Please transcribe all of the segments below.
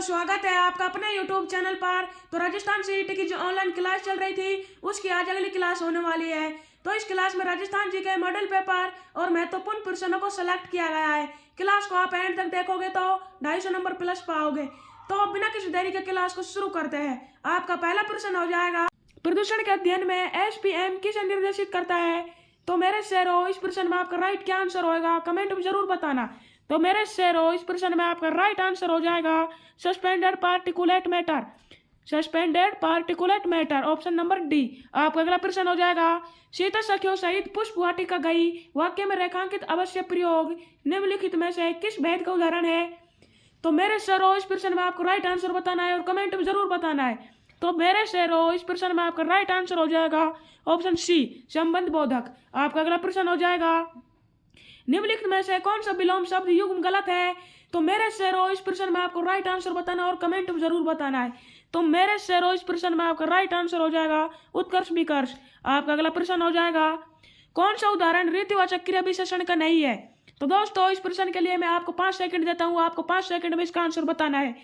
स्वागत है आपका अपने YouTube चैनल पर। तो राजस्थान सीईटी की जो ऑनलाइन क्लास चल रही थी उसकी आज अगली क्लास होने वाली है। तो इस क्लास में राजस्थान जी के मॉडल पेपर और महत्वपूर्ण प्रश्नों को सिलेक्ट किया गया है। क्लास को आप एंड तक देखोगे तो 250 नंबर प्लस पाओगे। तो बिना किसी देरी के क्लास को शुरू करते हैं। आपका पहला प्रश्न हो जाएगा, प्रदूषण के अध्ययन में SPM किसे निर्देशित करता है? तो मेरे शेरों, इस प्रश्न में आपका राइट क्या आंसर होगा कमेंट में जरूर बताना। तो मेरे शेरों, इस प्रश्न में आपका राइट आंसर हो जाएगा suspended particulate matter. Suspended particulate matter, option number D. आपका अगला प्रश्न हो जाएगा, सीता सखियों सहित पुष्प वाटिका गई वाक्य में रेखांकित अवश्य प्रयोग निम्नलिखित में से किस भेद का उदाहरण है? तो मेरे शेरों, इस प्रश्न में आपको राइट आंसर बताना है और कमेंट में जरूर बताना है। तो मेरे शेरों, इस प्रश्न में आपका राइट आंसर हो जाएगा ऑप्शन सी, संबंध बोधक। आपका अगला प्रश्न हो जाएगा, निम्नलिखित में से कौन सा विलोम शब्द युग्म गलत है? तो मेरे शेरों, इस प्रश्न में आपको राइट आंसर बताना और कमेंट में जरूर बताना है। तो मेरे शेरों, इस प्रश्न में आपका राइट आंसर हो जाएगा उत्कर्ष विकर्ष। आपका अगला प्रश्न हो जाएगा, कौन सा उदाहरण रीतिवाचक क्रिया विशेषण का नहीं है? तो दोस्तों, इस प्रश्न के लिए मैं आपको 5 सेकंड देता हूं, आपको 5 सेकंड में इसका आंसर बताना है।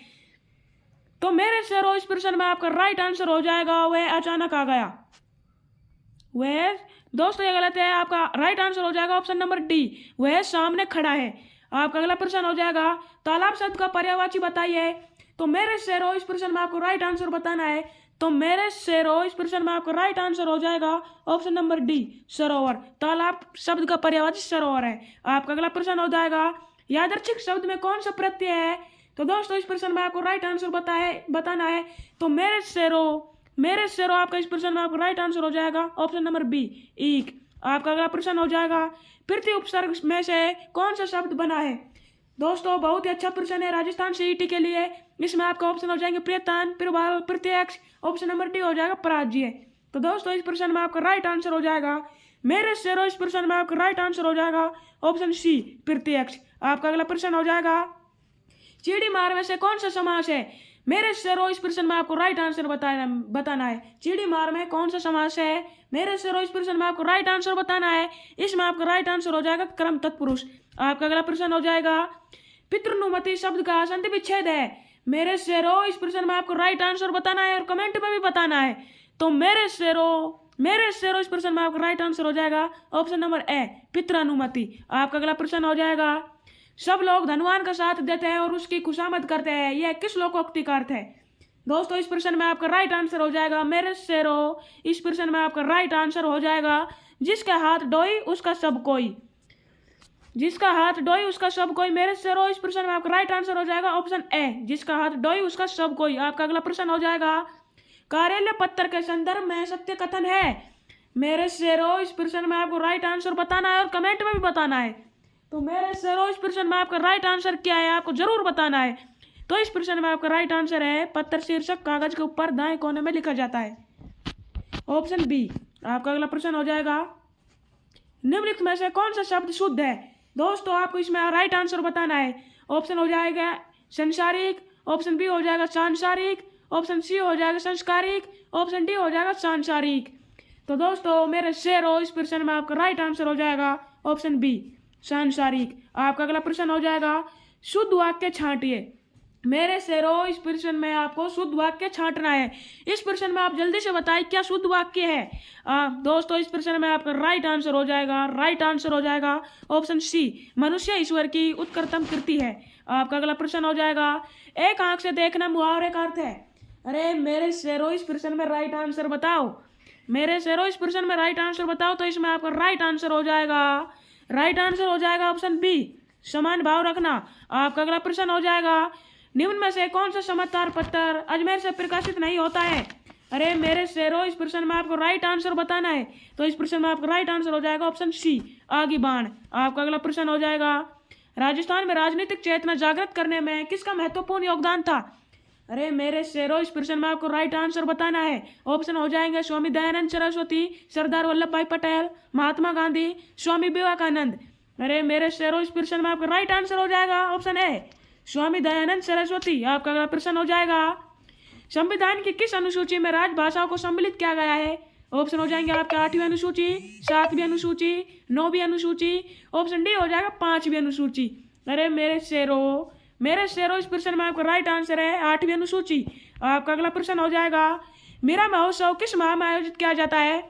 तो मेरे शेरों, इस प्रश्न में आपका राइट आंसर हो जाएगा वह अचानक आ गया। वह, दोस्तों ये गलत है। आपका राइट आंसर हो जाएगा ऑप्शन नंबर डी, वह सामने खड़ा है। आपका अगला प्रश्न हो जाएगा, तालाब शब्द का पर्यायवाची बताइए। तो मेरे शेरों, इस प्रश्न में आपको राइट आंसर बताना है। तो मेरे शेरों, इस प्रश्न में आपका राइट आंसर हो जाएगा ऑप्शन नंबर डी, सरोवर। तालाब शब्द का पर्यायवाची सरोवर है। आपका अगला प्रश्न हो जाएगा, यादृच्छिक शब्द में कौन सा प्रत्यय है? तो दोस्तों, इस प्रश्न में आपको राइट आंसर बताना है। तो मेरे शेरों, आपका इस प्रश्न में आपका राइट आंसर हो जाएगा ऑप्शन नंबर बी, ईक। आपका अगला प्रश्न हो जाएगा, प्रति उपसर्ग में से कौन सा शब्द बना है? दोस्तों, बहुत ही अच्छा प्रश्न है राजस्थान सीईटी के लिए। इसमें आपका ऑप्शन हो जाएंगे प्रत्यन, प्रभाव, प्रत्यक्ष। ऑप्शन नंबर डी हो जाएगा पराज्य। तो दोस्तों, इस प्रश्न में आपका राइट आंसर हो जाएगा, मेरे शेरों, इस प्रश्न में आपका राइट आंसर हो जाएगा ऑप्शन सी, प्रत्यक्ष। आपका अगला प्रश्न हो जाएगा, चिड़ी मार में से कौन सा समास है? मेरे शेरों, इस प्रश्न में आपको राइट आंसर बताना है। चिड़ी मार में कौन सा समास है? मेरे शेरों, इस प्रश्न में आपको राइट आंसर बताना है। इसमें आपका राइट आंसर हो जाएगा क्रम तत्पुरुष। आपका अगला प्रश्न हो जाएगा, पितृनुमति शब्द का संधि विच्छेद है। मेरे शेरों, इस प्रश्न में आपको राइट आंसर बताना है और कमेंट में भी बताना है। तो मेरे शेरों, इस प्रश्न में आपका राइट आंसर हो जाएगा ऑप्शन नंबर ए, पितृनुमति। आपका अगला प्रश्न हो जाएगा, सब लोग धनवान का साथ देते हैं और उसकी खुशामद करते हैं, यह किस लोकोक्ति का अर्थ है? दोस्तों, इस प्रश्न में आपका राइट आंसर हो जाएगा, मेरे शेरों, इस प्रश्न में आपका राइट आंसर हो जाएगा, जिसका हाथ डोई उसका सब कोई। जिसका हाथ डोई उसका सब कोई। मेरे शेरों, इस प्रश्न में आपका राइट आंसर हो जाएगा ऑप्शन ए, जिसका हाथ डोई उसका सब कोई। आपका अगला प्रश्न हो जाएगा, कार्यालय पत्र के संदर्भ में सत्य कथन है। मेरे शेरों, इस प्रश्न में आपको राइट आंसर बताना है और कमेंट में भी बताना है। तो मेरे शेरों, इस प्रश्न में आपका राइट आंसर क्या है आपको जरूर बताना है। तो इस प्रश्न में आपका राइट आंसर है, पत्र शीर्षक कागज के ऊपर दाएं कोने में लिखा जाता है, ऑप्शन बी। आपका अगला प्रश्न हो जाएगा, निम्नलिखित में से कौन सा शब्द शुद्ध है? दोस्तों, आपको इसमें राइट आंसर बताना है। ऑप्शन हो जाएगा संसारिक, ऑप्शन बी हो जाएगा सांसारिक, ऑप्शन सी हो जाएगा संस्कारिक, ऑप्शन डी हो जाएगा सांसारिक। तो दोस्तों, मेरे शेरों, इस प्रश्न में आपका राइट आंसर हो जाएगा ऑप्शन बी, सांसारिक। आपका अगला प्रश्न हो जाएगा, शुद्ध वाक्य छांटिए। मेरे शेरों, इस प्रश्न में आपको शुद्ध वाक्य छांटना है। इस प्रश्न में आप जल्दी से बताएं क्या शुद्ध वाक्य है। दोस्तों, इस प्रश्न में आपका राइट आंसर हो जाएगा ऑप्शन सी, मनुष्य ईश्वर की उत्कृष्टतम कृति है। आपका अगला प्रश्न हो जाएगा, एक आंख से देखना मुहावरे का अर्थ है। अरे मेरे शेरों, इस प्रश्न में राइट आंसर बताओ। मेरे शेरों, इस प्रश्न में राइट आंसर बताओ। तो इसमें आपका राइट आंसर हो जाएगा ऑप्शन बी, समान भाव रखना। आपका अगला प्रश्न हो जाएगा, निम्न में से कौन सा समाचार पत्र अजमेर से प्रकाशित नहीं होता है? अरे मेरे शेरों, इस प्रश्न में आपको राइट आंसर बताना है। तो इस प्रश्न में आपका राइट आंसर हो जाएगा ऑप्शन सी, आगी बाण। आपका अगला प्रश्न हो जाएगा, राजस्थान में राजनीतिक चेतना जागृत करने में किसका महत्वपूर्ण योगदान था? अरे मेरे शेरों, इस प्रश्न में आपको राइट आंसर बताना है। ऑप्शन हो जाएंगे स्वामी दयानंद सरस्वती, सरदार वल्लभ भाई पटेल, महात्मा गांधी, स्वामी विवेकानंद। अरे मेरे शेरों, इस प्रश्न में आपका राइट आंसर हो जाएगा ऑप्शन ए, स्वामी दयानंद सरस्वती। आपका अगला प्रश्न हो जाएगा, संविधान की किस अनुसूची में राजभाषाओं को सम्मिलित किया गया है? ऑप्शन हो जाएंगे आपके 8वीं अनुसूची, 7वीं अनुसूची, 9वीं अनुसूची, ऑप्शन डी हो जाएगा 5वीं अनुसूची। अरे मेरे शेरों, मेरे शेरों, इस प्रश्न में आपका राइट आंसर है 8वीं अनुसूची। आपका अगला प्रश्न हो जाएगा, मीरा महोत्सव किस माह में आयोजित किया जाता है?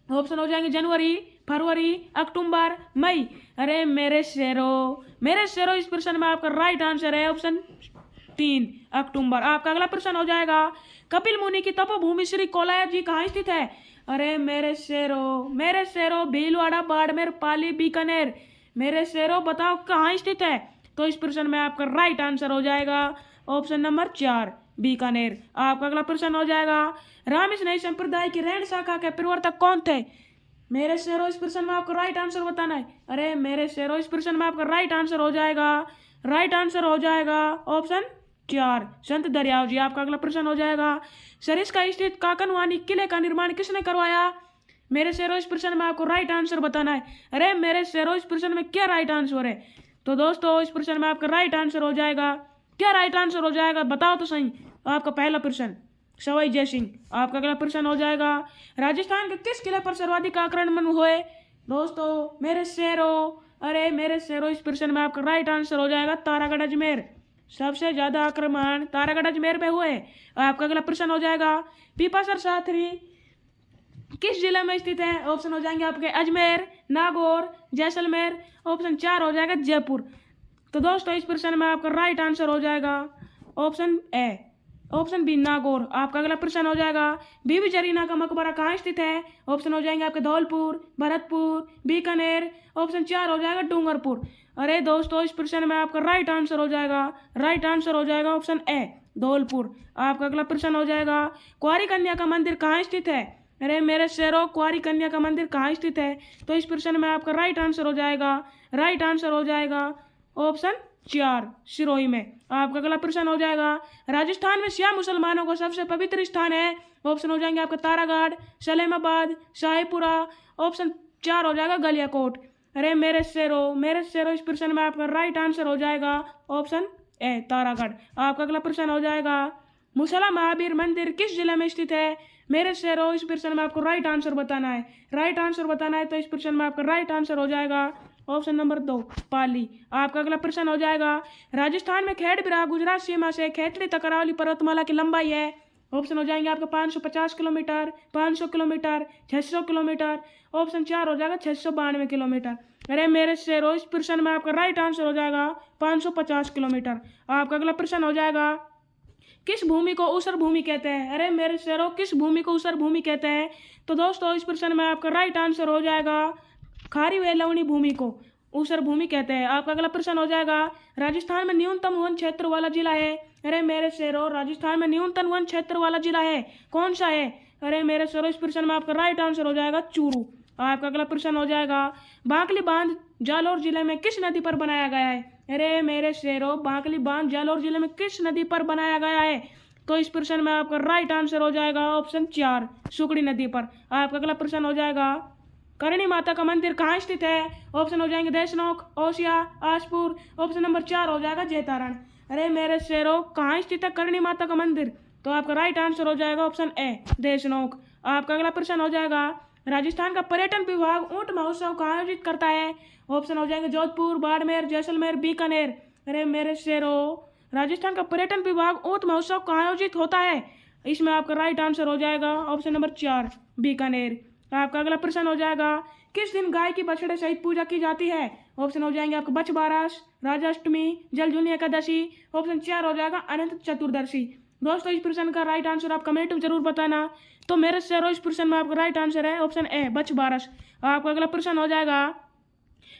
ऑप्शन हो जाएंगे जनवरी, फरवरी, अक्टूबर, मई। अरे मेरे शेरों, इस प्रश्न में आपका राइट आंसर है ऑप्शन 3 अक्टूबर। आपका अगला प्रश्न हो जाएगा, कपिल मुनि की तपोभूमि श्री कोलायत जी कहाँ स्थित है? अरे मेरे शेरों, भीलवाड़ा, बाड़मेर, पाली, बीकानेर। मेरे शेरों बताओ कहाँ स्थित है? तो इस प्रश्न में आपका राइट आंसर हो जाएगा ऑप्शन नंबर 4 बीकानेर। आपका अगला प्रश्न हो जाएगा, रामस्नेही संप्रदाय की रैन शाखा के प्रवर्तक कौन थे? मेरे शेरों, इस प्रश्न में आपको राइट आंसर बताना है। अरे मेरे शेरों, इस प्रश्न में आपका राइट आंसर हो जाएगा ऑप्शन 4 संत दरियाव जी। आपका अगला प्रश्न हो जाएगा, सरिस्का स्थित काकनवानी किले का निर्माण किसने करवाया? मेरे शेरों, इस प्रश्न में आपको राइट आंसर बताना है। अरे मेरे शेरों, इस प्रश्न में क्या राइट आंसर है? तो दोस्तों, इस प्रश्न में आपका राइट आंसर हो जाएगा, क्या राइट आंसर हो जाएगा बताओ तो सही। आपका पहला प्रश्न सवाई जय सिंह। आपका अगला प्रश्न हो जाएगा, राजस्थान के किस किले पर सर्वाधिक आक्रमण हुए? दोस्तों मेरे शेरों, इस प्रश्न में आपका राइट आंसर हो जाएगा तारागढ़ अजमेर। सबसे ज्यादा आक्रमण तारागढ़ अजमेर पे हुए। आपका अगला प्रश्न हो जाएगा, पीपासर साथरी किस जिले में स्थित है? ऑप्शन हो जाएंगे आपके अजमेर, नागौर, जैसलमेर। ऑप्शन 4 हो जाएगा जयपुर। तो दोस्तों, इस प्रश्न में आपका राइट आंसर हो जाएगा option A, option B Nagaur. आपका अगला प्रश्न हो जाएगा, बीबी जरीना का मकबरा कहाँ स्थित है? ऑप्शन हो जाएंगे आपके धौलपुर, भरतपुर, बीकानेर। ऑप्शन 4 हो जाएगा डूंगरपुर। अरे दोस्तों, इस प्रश्न में आपका राइट आंसर हो जाएगा ऑप्शन ए धौलपुर। आपका अगला प्रश्न हो जाएगा, कुंवारी कन्या का मंदिर कहाँ स्थित है? अरे मेरे शेरों, कुंवारी कन्या का मंदिर कहाँ स्थित है? तो इस प्रश्न में आपका राइट आंसर हो जाएगा ऑप्शन 4 सिरोही में। आपका अगला प्रश्न हो जाएगा, राजस्थान में शिया मुसलमानों का सबसे पवित्र स्थान है? ऑप्शन हो जाएंगे आपका तारागढ़, सलेमाबाद, शाहीपुरा। ऑप्शन 4 हो जाएगा गलियाकोट। अरे मेरे शेरों, इस प्रश्न में आपका राइट आंसर हो जाएगा ऑप्शन ए तारागढ़। आपका अगला प्रश्न हो जाएगा, मुसला महावीर मंदिर किस जिले में स्थित है? मेरे शेरों, इस प्रश्न में आपको राइट आंसर बताना है। तो इस प्रश्न में आपका राइट आंसर हो जाएगा ऑप्शन नंबर 2 पाली। आपका अगला प्रश्न हो जाएगा, राजस्थान में खेड़बिरा गुजरात सीमा से खेतड़ी तक अरावली पर्वतमाला की लंबाई है? ऑप्शन हो जाएंगे आपके 550 किलोमीटर, 500 किलोमीटर, 600 किलोमीटर। ऑप्शन 4 हो जाएगा 692 किलोमीटर। अरे मेरे शेरों, इस प्रश्न में आपका राइट आंसर हो जाएगा 550 किलोमीटर। आपका अगला प्रश्न हो जाएगा, किस भूमि को ऊसर भूमि कहते हैं? अरे मेरे शेरों, किस भूमि को ऊसर भूमि कहते हैं? तो दोस्तों, इस प्रश्न में आपका राइट आंसर हो जाएगा खारी व लवणी भूमि को ऊसर भूमि कहते हैं। आपका अगला प्रश्न हो जाएगा, राजस्थान में न्यूनतम वन क्षेत्र वाला जिला है? अरे मेरे शेरों, राजस्थान में न्यूनतम वन क्षेत्र वाला जिला है, कौन सा है? अरे मेरे शेरों, इस प्रश्न में आपका राइट आंसर हो जाएगा चूरू। आपका अगला प्रश्न हो जाएगा, बांकली बांध जालौर जिले में किस नदी पर बनाया गया है? अरे मेरे शेरों, बांकली बांध जालौर जिले में किस नदी पर बनाया गया है? तो इस प्रश्न में आपका राइट आंसर हो जाएगा ऑप्शन 4 सुकड़ी नदी पर। आपका अगला प्रश्न हो जाएगा, करणी माता का मंदिर कहाँ स्थित है? ऑप्शन हो जाएंगे देशनोक, ओसिया, आसपुर। ऑप्शन नंबर 4 हो जाएगा जैतारण। अरे मेरे शेरों, कहाँ स्थित है करणी माता का मंदिर? तो आपका राइट आंसर हो जाएगा ऑप्शन ए देशनोक। आपका अगला प्रश्न हो जाएगा, राजस्थान का पर्यटन विभाग ऊंट महोत्सव कहाँ आयोजित करता है? ऑप्शन हो जाएंगे जोधपुर, बाड़मेर, जैसलमेर, बीकानेर। अरे मेरे शेरों, राजस्थान का पर्यटन विभाग ऊंट महोत्सव कहाँ आयोजित होता है? इसमें आपका राइट आंसर हो जाएगा ऑप्शन नंबर 4 बीकानेर। आपका अगला प्रश्न हो जाएगा, किस दिन गाय की बछड़े सहित पूजा की जाती है? ऑप्शन हो जाएंगे आपको बछ बारस, राजाष्टमी, जलजूनी एकादशी। ऑप्शन 4 हो जाएगा अनंत चतुर्दशी। दोस्तों, इस प्रश्न का राइट आंसर आप कमेंट में जरूर बताना। तो मेरे शेरों, इस प्रश्न में आपका राइट आंसर है ऑप्शन ए बछ बारस। आपका अगला प्रश्न हो जाएगा,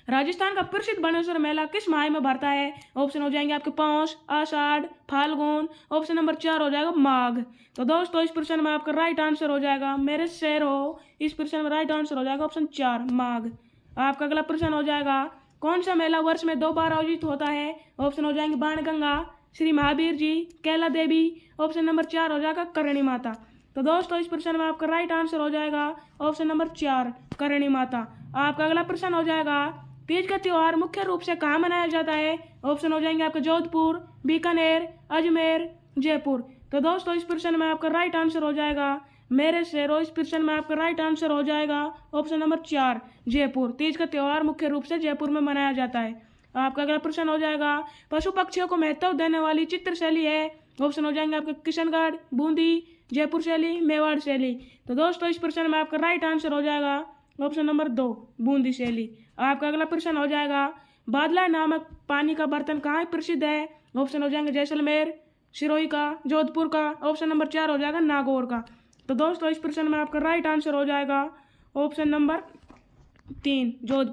राजस्थान का प्रसिद्ध बानेश्वर मेला किस माह में भरता है? ऑप्शन हो जाएंगे आपके पौष, आषाढ़, फाल्गुन। ऑप्शन नंबर 4 हो जाएगा माघ। तो दोस्तों, इस प्रश्न में आपका राइट आंसर हो जाएगा मेरे शेरों, इस प्रश्न में राइट आंसर हो जाएगा ऑप्शन 4 माघ। आपका अगला प्रश्न हो जाएगा, कौन सा मेला वर्ष में 2 बार आयोजित होता है? ऑप्शन हो जाएंगे बाणगंगा, श्री महावीर जी, कैला देवी। ऑप्शन नंबर 4 हो जाएगा करणी माता। तो दोस्तों, इस प्रश्न में आपका राइट आंसर हो जाएगा ऑप्शन नंबर 4 करणी माता। आपका अगला प्रश्न हो जाएगा, तीज का त्योहार मुख्य रूप से कहाँ मनाया जाता है? ऑप्शन हो जाएंगे आपके जोधपुर, बीकानेर, अजमेर, जयपुर। तो दोस्तों, इस प्रश्न में आपका राइट आंसर हो जाएगा मेरे शेरों, इस प्रश्न में आपका राइट आंसर हो जाएगा ऑप्शन नंबर 4 जयपुर। तीज का त्योहार मुख्य रूप से जयपुर में मनाया जाता है। आपका अगला प्रश्न हो जाएगा पशु पक्षियों को महत्व देने वाली चित्र शैली है। ऑप्शन हो जाएंगे आपके किशनगढ़, बूंदी, जयपुर शैली, मेवाड़ शैली। तो दोस्तों इस प्रश्न में आपका राइट आंसर हो जाएगा ऑप्शन नंबर 2, बूंदी शैली। आपका अगला प्रश्न हो जाएगा बादला नामक पानी का बर्तन कहाँ प्रसिद्ध है। ऑप्शन हो जाएंगे जैसलमेर, सिरोही का, जोधपुर का। ऑप्शन नंबर 4 हो जाएगा नागौर का। तो दोस्तों इस प्रश्न में आपका राइट आंसर हो जाएगा ऑप्शन नंबर 3, जोधपुर।